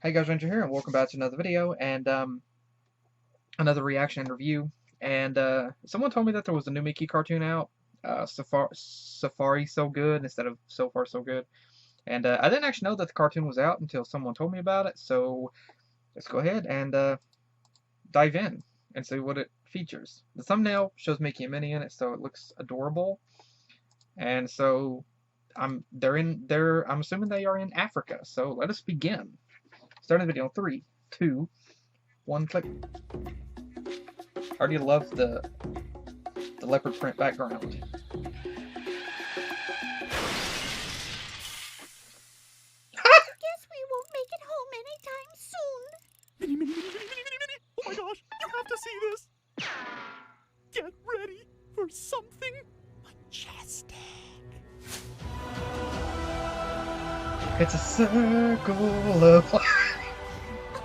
Hey guys, Ranger here, and welcome back to another video and another reaction and review. And someone told me that there was a new Mickey cartoon out, Safari So Good instead of So Far So Good. And I didn't actually know that the cartoon was out until someone told me about it. So let's go ahead and dive in and see what it features. The thumbnail shows Mickey and Minnie in it, so it looks adorable. And so I'm assuming they are in Africa. So let us begin. Starting the video in 3, 2, 1, click. I already love the leopard print background. Guess we won't make it home anytime soon. Minnie. Oh my gosh, you have to see this. Get ready for something majestic. It's a circle of life.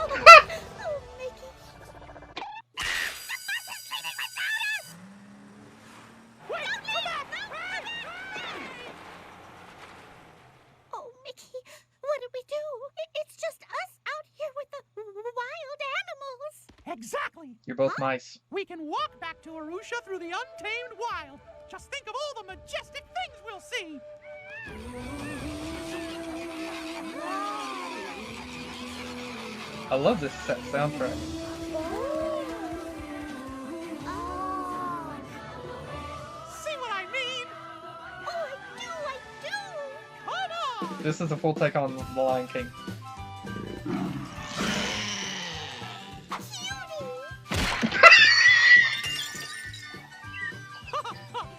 Oh, Mickey. Oh, Mickey, what do we do? It's just us out here with the wild animals. Exactly. You're both nice. We can walk back to Arusha through the untamed wild. Just think of all the majestic things we'll see. I love this soundtrack. See what I mean? Oh, I do. Come on. This is a full take on The Lion King.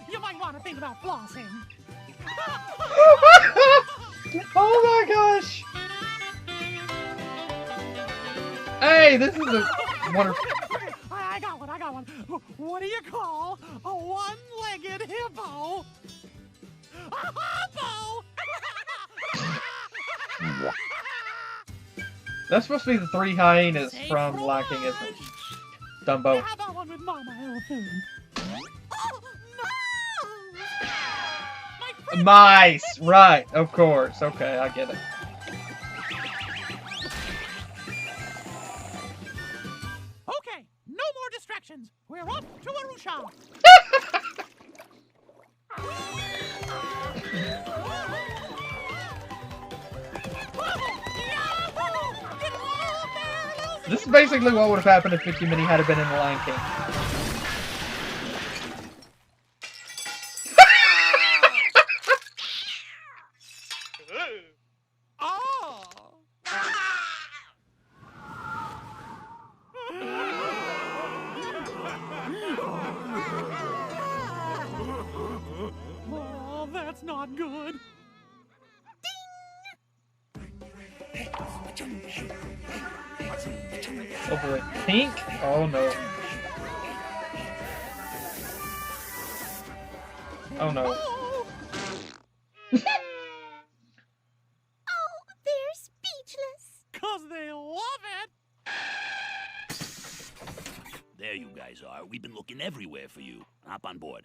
You might want to think about flossing. Oh my gosh! Hey, this is a wonderful. Okay, I got one. What do you call a one-legged hippo? A hoppo! That's supposed to be the three hyenas from Lion King, isn't it? Dumbo. How about one with Mama Elephant? Oh, no! Mice! Right, of course. Okay, I get it. Okay, no more distractions. We're off to Arusha. This is basically what would have happened if Mickey and Minnie had been in The Lion King. Oh, that's not good. Oh boy. Pink? Oh no. Oh no. Oh, they're speechless. 'Cause they love it. There you guys are. We've been looking everywhere for you. Hop on board.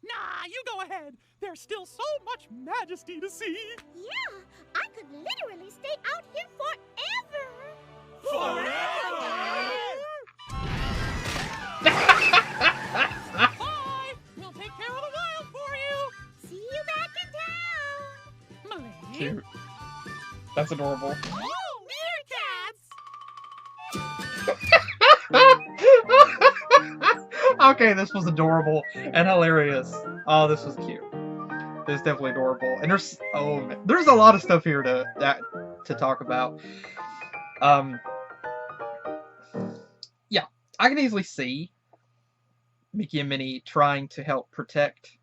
Nah, you go ahead. There's still so much majesty to see. Yeah, I could literally stay out here forever. Bye. We'll take care of the wild for you. See you back in town. Millie. Cute. That's adorable. Oh, meerkats. Okay, this was adorable and hilarious. Oh, this was cute. This is definitely adorable. And there's there's a lot of stuff here to talk about. Yeah, I can easily see Mickey and Minnie trying to help protect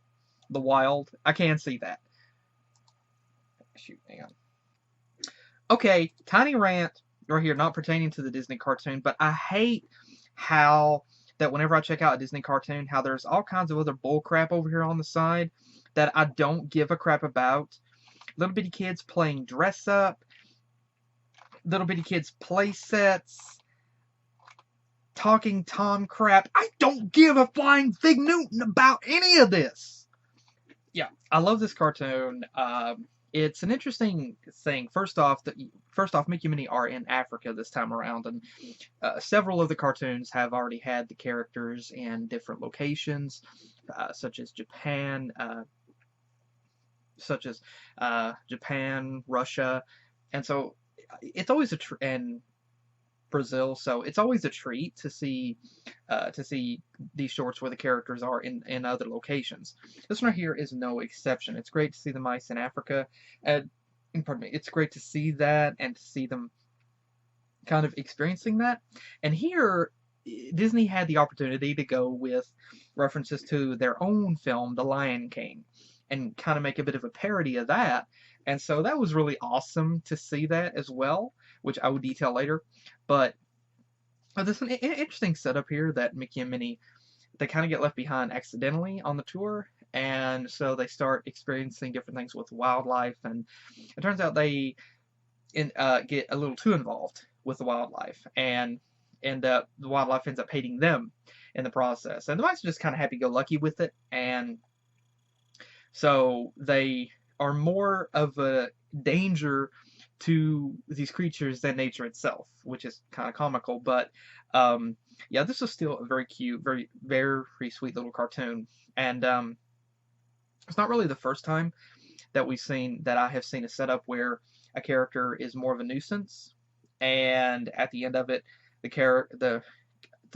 the wild. I can see that. Shoot, hang on. Okay, tiny rant right here, not pertaining to the Disney cartoon, but I hate how that whenever I check out a Disney cartoon, how there's all kinds of other bull crap over here on the side that I don't give a crap about. Little bitty kids playing dress up, little bitty kids play sets, talking Tom crap. I don't give a flying fig Newton about any of this. Yeah, I love this cartoon. it's an interesting thing. First off, Mickey and Minnie are in Africa this time around, and several of the cartoons have already had the characters in different locations, such as Japan, Russia, and so it's always and Brazil. So it's always a treat to see these shorts where the characters are in other locations. This one right here is no exception. It's great to see the mice in Africa, and pardon me, it's great to see that and to see them kind of experiencing that. And here, Disney had the opportunity to go with references to their own film, The Lion King, and kind of make a bit of a parody of that. And so that was really awesome to see that as well, which I will detail later. But there's an interesting setup here that Mickey and Minnie, they kind of get left behind accidentally on the tour, and so they start experiencing different things with wildlife, and it turns out they get a little too involved with the wildlife, and the wildlife ends up hating them in the process. And the mice are just kind of happy-go-lucky with it, and so they are more of a danger to these creatures than nature itself, which is kind of comical. But yeah, this is still a very cute, very, very sweet little cartoon. And it's not really the first time that I have seen a setup where a character is more of a nuisance, and at the end of it, the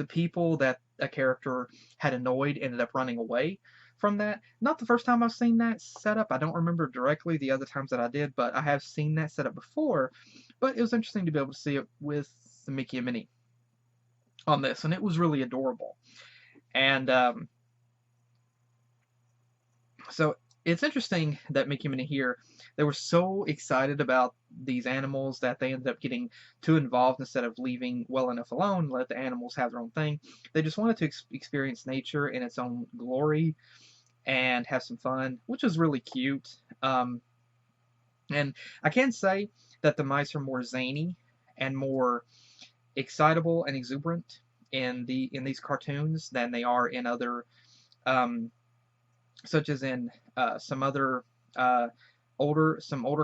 people that a character had annoyed ended up running away from that. Not the first time I've seen that setup. I don't remember directly the other times that I did, but I have seen that setup before. But it was interesting to be able to see it with the Mickey and Minnie on this, and it was really adorable. And so it's interesting that Mickey and Minnie here, they were so excited about these animals that they ended up getting too involved instead of leaving well enough alone, let the animals have their own thing. They just wanted to experience nature in its own glory and have some fun, which was really cute. And I can say that the mice are more zany and more excitable and exuberant in these cartoons than they are in other, such as in some other older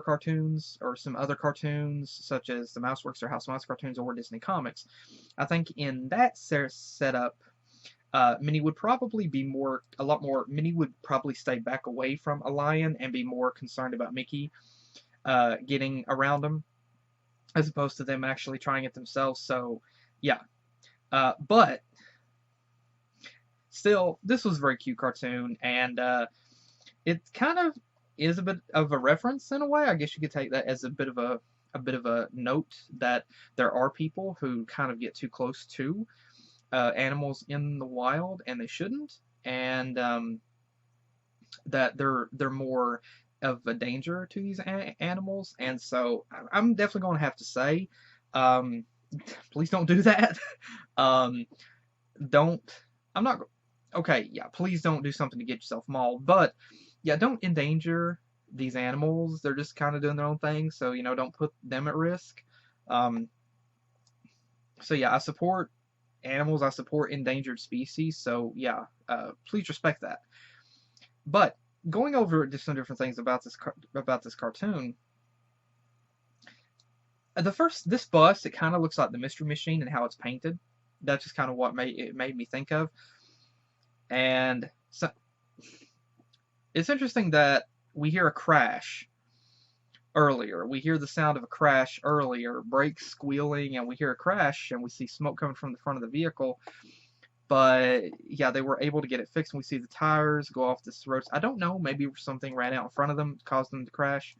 cartoons, or some other cartoons such as the Mouseworks or House Mouse cartoons or Disney Comics. I think in that setup, Minnie would probably be Minnie would probably stay back away from a lion and be more concerned about Mickey getting around him, as opposed to them actually trying it themselves. So, yeah. But still, this was a very cute cartoon, and it kind of is a bit of a reference in a way. I guess you could take that as a bit of a note that there are people who kind of get too close to animals in the wild, and they shouldn't, and that they're more of a danger to these animals. And so I'm definitely going to have to say, please don't do that. Please don't do something to get yourself mauled, but yeah, don't endanger these animals. They're just kind of doing their own thing, so don't put them at risk. So yeah, I support animals, I support endangered species, so yeah, please respect that. But going over just some different things about this cartoon, this bus, it kind of looks like the Mystery Machine and how it's painted. That's just kind of what it made me think of. And so it's interesting that we hear a crash earlier. We hear the sound of a crash earlier, brakes squealing, and we hear a crash, and we see smoke coming from the front of the vehicle. But yeah, they were able to get it fixed, and we see the tires go off this road. I don't know, maybe something ran out in front of them, caused them to crash.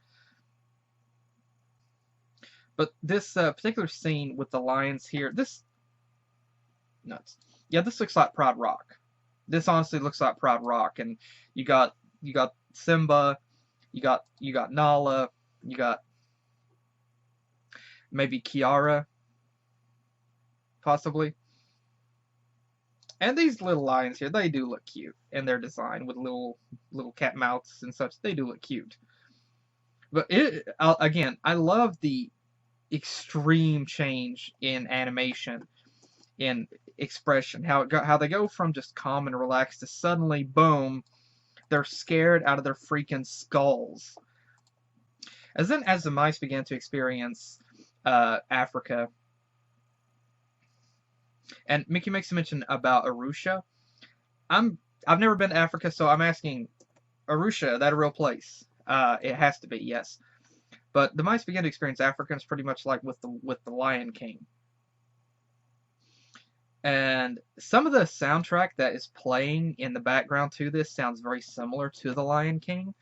But this particular scene with the lions here, this looks like Pride Rock. This honestly looks like Pride Rock, and you got Simba, you got Nala, you got maybe Kiara, possibly. And these little lions here, they do look cute in their design with little cat mouths and such. They do look cute. But again, I love the extreme change in animation, in expression, how they go from just calm and relaxed to suddenly, boom, they're scared out of their freaking skulls. As then, as the mice began to experience Africa, and Mickey makes a mention about Arusha. I've never been to Africa, so I'm asking, Arusha, that a real place? It has to be, yes. But the mice began to experience Africa, and it's pretty much like with the Lion King. And some of the soundtrack that is playing in the background to this sounds very similar to the Lion King.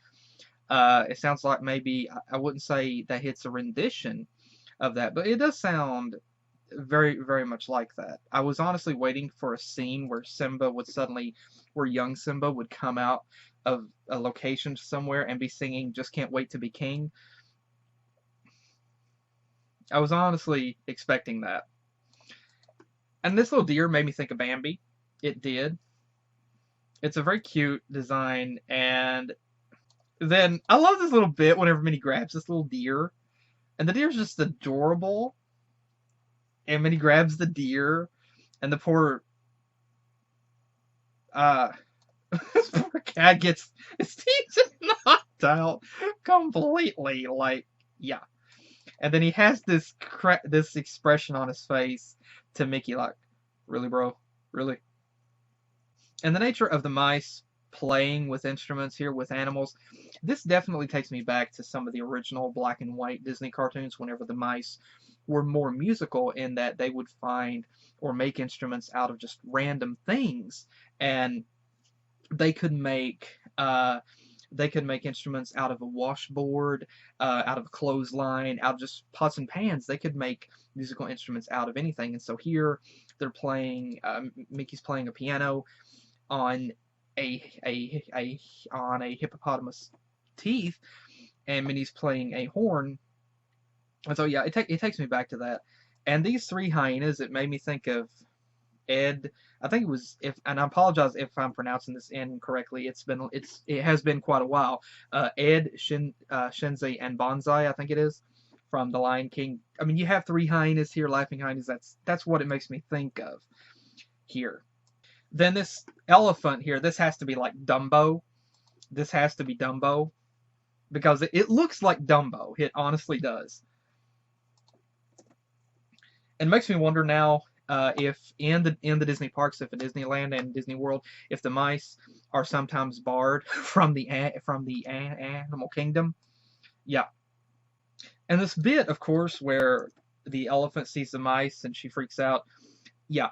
It sounds like maybe, I wouldn't say that it's a rendition of that, but it does sound very, very much like that. I was honestly waiting for a scene where young Simba would come out of a location somewhere and be singing "Just Can't Wait to Be King." I was honestly expecting that. And this little deer made me think of Bambi. It did. It's a very cute design, and then I love this little bit whenever Minnie grabs this little deer, and the deer's just adorable. And Minnie grabs the deer, and the poor this poor cat gets his teeth knocked out completely. Like, yeah. And then he has this expression on his face to Mickey, like, really, bro? Really? And the nature of the mice playing with instruments here, with animals, this definitely takes me back to some of the original black and white Disney cartoons whenever the mice were more musical, in that they would find or make instruments out of just random things. And they could make instruments out of a washboard, out of a clothesline, out of just pots and pans. They could make musical instruments out of anything. And so here they're playing, Mickey's playing a piano on a hippopotamus teeth, and Minnie's playing a horn. And so yeah, it takes me back to that. And these three hyenas, it made me think of Ed. I think it was, and I apologize if I'm pronouncing this incorrectly. It has been quite a while. Ed, Shenzi, and Bonsai, I think it is, from The Lion King. I mean, you have three hyenas here, laughing hyenas. That's what it makes me think of here. Then this elephant here, this has to be like Dumbo. This has to be Dumbo, because it looks like Dumbo. It honestly does. And it makes me wonder now, if in the Disney parks, if at Disneyland and Disney World, if the mice are sometimes barred from the animal kingdom. Yeah. And this bit, of course, where the elephant sees the mice and she freaks out. Yeah,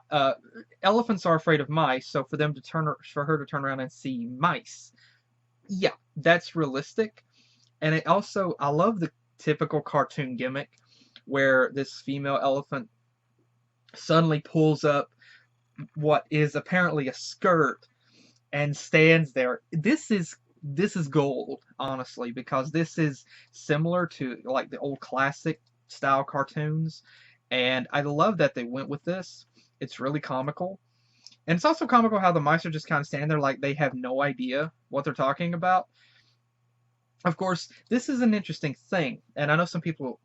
elephants are afraid of mice, so for her to turn around and see mice, yeah, that's realistic. And I love the typical cartoon gimmick where this female elephant suddenly pulls up what is apparently a skirt and stands there. This is gold, honestly, because this is similar to like the old classic style cartoons, and I love that they went with this. It's really comical. And it's also comical how the mice are just kind of standing there like they have no idea what they're talking about. Of course, this is an interesting thing, and I know some people,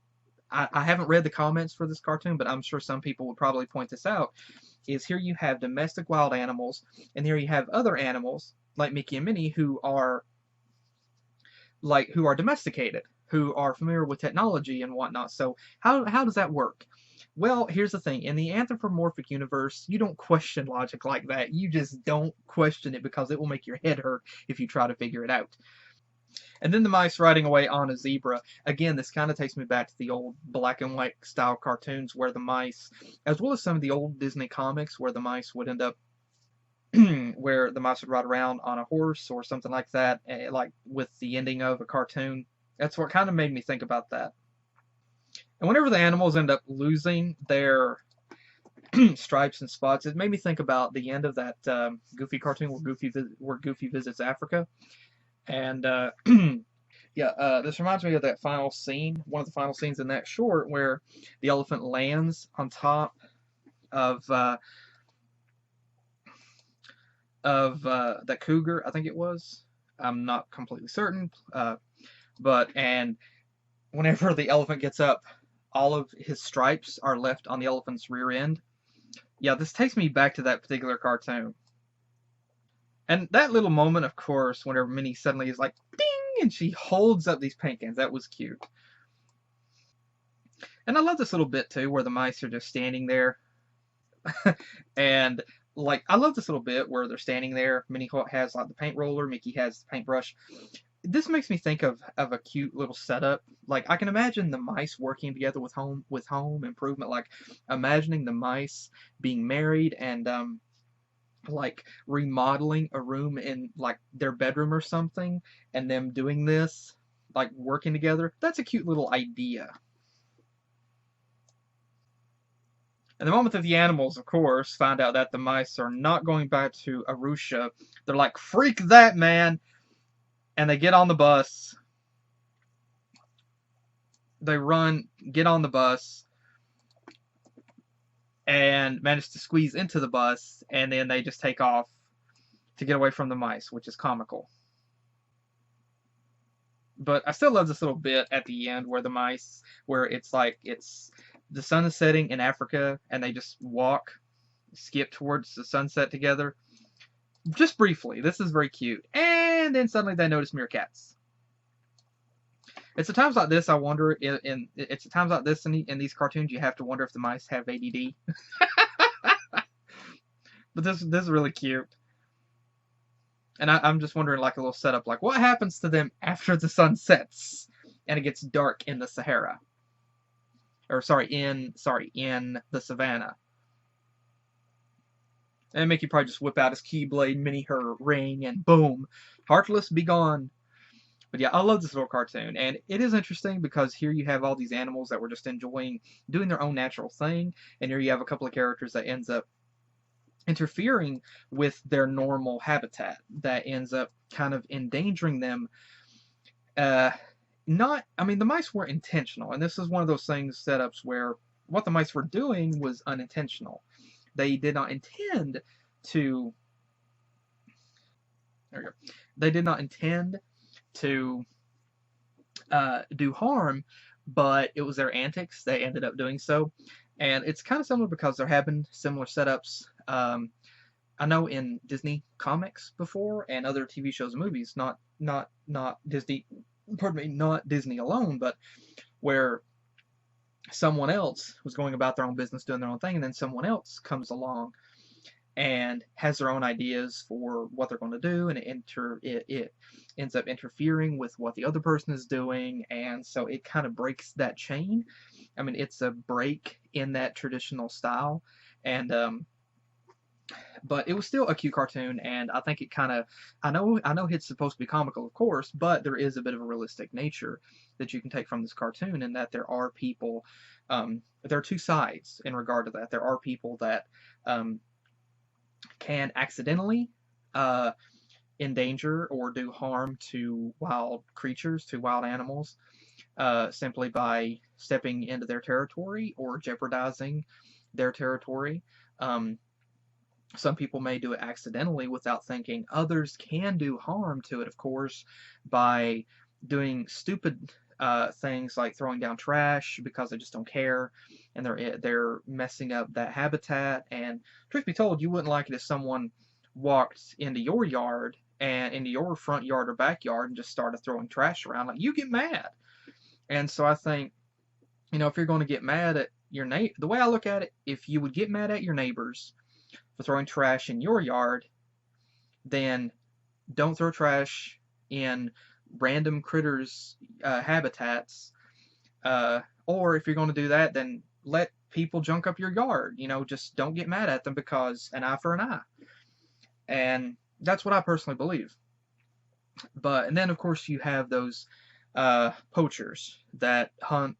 I haven't read the comments for this cartoon, but I'm sure some people would probably point this out, is here you have domestic wild animals, and here you have other animals, like Mickey and Minnie, who are domesticated, who are familiar with technology and whatnot. So how does that work? Well, here's the thing. In the anthropomorphic universe, you don't question logic like that. You just don't question it, because it will make your head hurt if you try to figure it out. And then the mice riding away on a zebra. Again, this kind of takes me back to the old black and white style cartoons where the mice, as well as some of the old Disney comics where the mice would end up, where the mice would ride around on a horse or something like that, like with the ending of a cartoon. That's what kind of made me think about that. And whenever the animals end up losing their stripes and spots, it made me think about the end of that Goofy cartoon where Goofy visits Africa. And yeah, this reminds me of that final scene, one of the final scenes in that short, where the elephant lands on top of that cougar, I think it was. I'm not completely certain, and whenever the elephant gets up, all of his stripes are left on the elephant's rear end. Yeah, this takes me back to that particular cartoon. And that little moment, of course, whenever Minnie suddenly is like, ding, and she holds up these paint cans, that was cute. And I love this little bit too, where the mice are just standing there, and like I love this little bit where they're standing there. Minnie has like the paint roller, Mickey has the paintbrush. This makes me think of a cute little setup. Like I can imagine the mice working together with home improvement. Like imagining the mice being married and like remodeling a room in like their bedroom or something, and them doing this, like working together. That's a cute little idea. And the moment that the animals, of course, find out that the mice are not going back to Arusha, they're like, freak that, man! And they get on the bus. They run, get on the bus, and manage to squeeze into the bus, and then they just take off to get away from the mice, which is comical. But I still love this little bit at the end where the mice, where it's like, it's the sun is setting in Africa, and they just skip towards the sunset together. Just briefly, this is very cute. And then suddenly they notice meerkats. It's at times like this I wonder, it's at times like this in these cartoons you have to wonder if the mice have ADD. But this is really cute. And I'm just wondering, like a little setup, like what happens to them after the sun sets and it gets dark in the Sahara? Or in the savannah. And Mickey probably just whip out his Keyblade, Minnie her ring, and boom, Heartless be gone. But yeah, I love this little cartoon, and it is interesting because here you have all these animals that were just enjoying doing their own natural thing, and here you have a couple of characters that ends up interfering with their normal habitat, that ends up kind of endangering them. I mean, the mice were intentional, and this is one of those setups where what the mice were doing was unintentional. They did not intend to. There we go. They did not intend to do harm, but it was their antics. They ended up doing so, and it's kind of similar because there have been similar setups. I know in Disney comics before and other TV shows and movies, not Disney. Pardon me, not Disney alone, but where someone else was going about their own business, doing their own thing, and then someone else comes along and has their own ideas for what they're going to do, and it ends up interfering with what the other person is doing, and so it kind of breaks that chain. I mean, it's a break in that traditional style, and but it was still a cute cartoon, and I think it kind of, I know it's supposed to be comical, of course, but there is a bit of a realistic nature that you can take from this cartoon, and that there are people, there are two sides in regard to that. There are people that can accidentally endanger or do harm to wild creatures, to wild animals, simply by stepping into their territory or jeopardizing their territory. Some people may do it accidentally without thinking. Others can do harm to it, of course, by doing stupid things like throwing down trash because they just don't care, and they're messing up that habitat. And truth be told, you wouldn't like it if someone walked into your yard and into your front yard or backyard and just started throwing trash around. Like, you get mad. And so I think, if you're going to get mad at your neighbor, the way I look at it, if you would get mad at your neighbors for throwing trash in your yard, then don't throw trash in random critters' habitats. Or if you're going to do that, then let people junk up your yard. Just don't get mad at them, because an eye for an eye. And that's what I personally believe. And then of course you have those poachers that hunt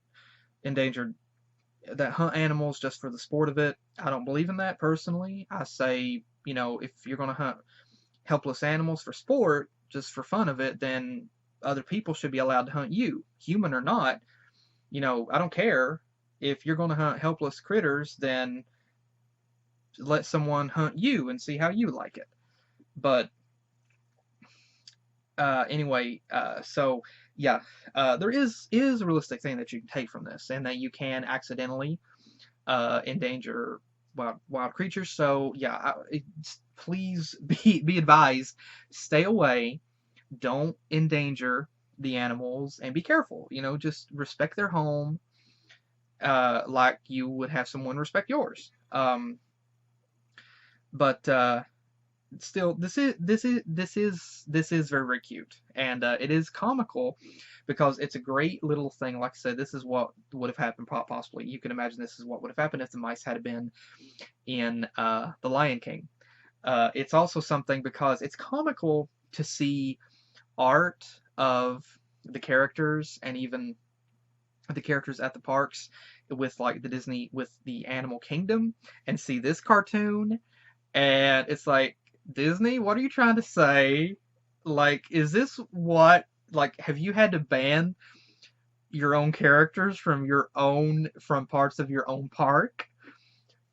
animals just for the sport of it. I don't believe in that personally. I say, if you're going to hunt helpless animals for sport, just for fun of it, then other people should be allowed to hunt you, human or not. I don't care. If you're going to hunt helpless critters, then let someone hunt you and see how you like it. But anyway, so yeah, there is a realistic thing that you can take from this, and that you can accidentally endanger wild creatures. So yeah, please be advised, stay away, don't endanger the animals, and be careful. Just respect their home, like you would have someone respect yours. But still, this is very, very cute, and it is comical because it's a great little thing. Like I said, this is what would have happened possibly. You can imagine this is what would have happened if the mice had been in The Lion King. It's also something because it's comical to see art of the characters and even the characters at the parks with like the Disney with the Animal Kingdom and see this cartoon and it's like Disney, what are you trying to say? Like, is this what like have you had to ban your own characters from parts of your own park?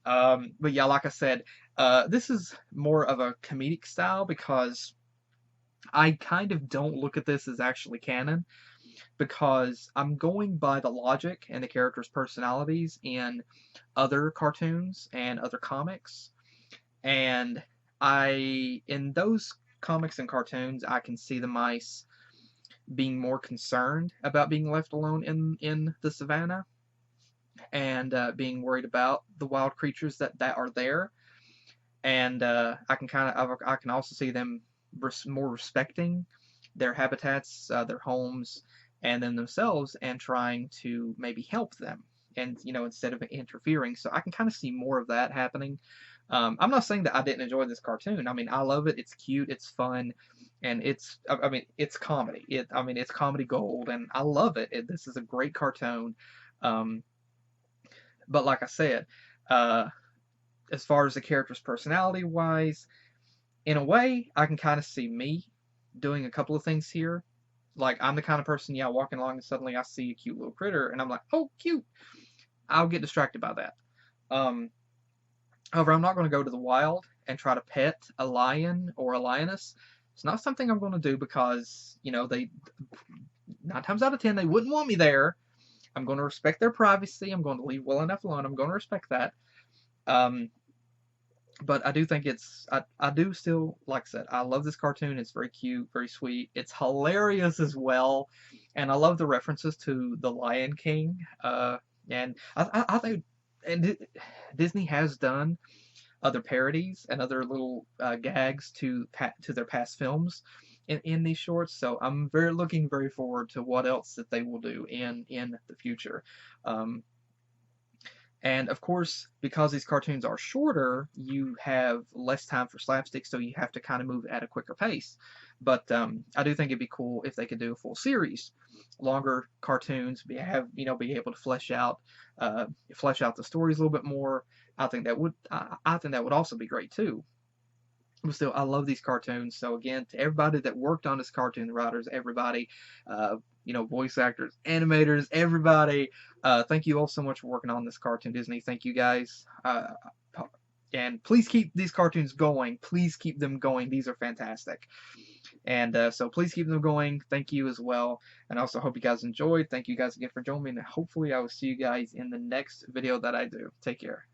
But yeah, like I said, this is more of a comedic style because I kind of don't look at this as actually canon because I'm going by the logic and the characters' personalities in other cartoons and other comics. And in those comics and cartoons, I can see the mice being more concerned about being left alone in the savannah and being worried about the wild creatures that are there. And I can also see them more respecting their habitats, their homes, and then themselves, and trying to maybe help them, and instead of interfering. So I can kind of see more of that happening. I'm not saying that I didn't enjoy this cartoon. I mean, I love it. It's cute. It's fun, and I mean, it's comedy. It's comedy gold, and I love it. This is a great cartoon. Um, but like I said, uh, as far as the character's personality wise, in a way, I can kind of see me doing a couple of things here. Like, I'm the kind of person, yeah, walking along and suddenly I see a cute little critter and I'm like, oh, cute. I'll get distracted by that. Um, However, I'm not going to go to the wild and try to pet a lion or a lioness. It's not something I'm going to do because, they, 9 times out of 10, they wouldn't want me there. I'm going to respect their privacy. I'm going to leave well enough alone. I'm going to respect that. But I do think I do still, like I said, I love this cartoon. It's very cute, very sweet. It's hilarious as well. And I love the references to The Lion King. And I think Disney has done other parodies and other little gags to their past films in these shorts. So I'm looking very forward to what else that they will do in the future. And of course, because these cartoons are shorter, you have less time for slapstick, so you have to kind of move at a quicker pace. But I do think it'd be cool if they could do a full series, longer cartoons, be able to flesh out the stories a little bit more. I think that would also be great too. But still, I love these cartoons. So again, to everybody that worked on this cartoon, the writers, everybody, voice actors, animators, everybody, thank you all so much for working on this cartoon, Disney. Thank you guys. And please keep these cartoons going. Please keep them going. These are fantastic. And so please keep them going. Thank you as well. And I also hope you guys enjoyed. Thank you guys again for joining me. And hopefully I will see you guys in the next video that I do. Take care.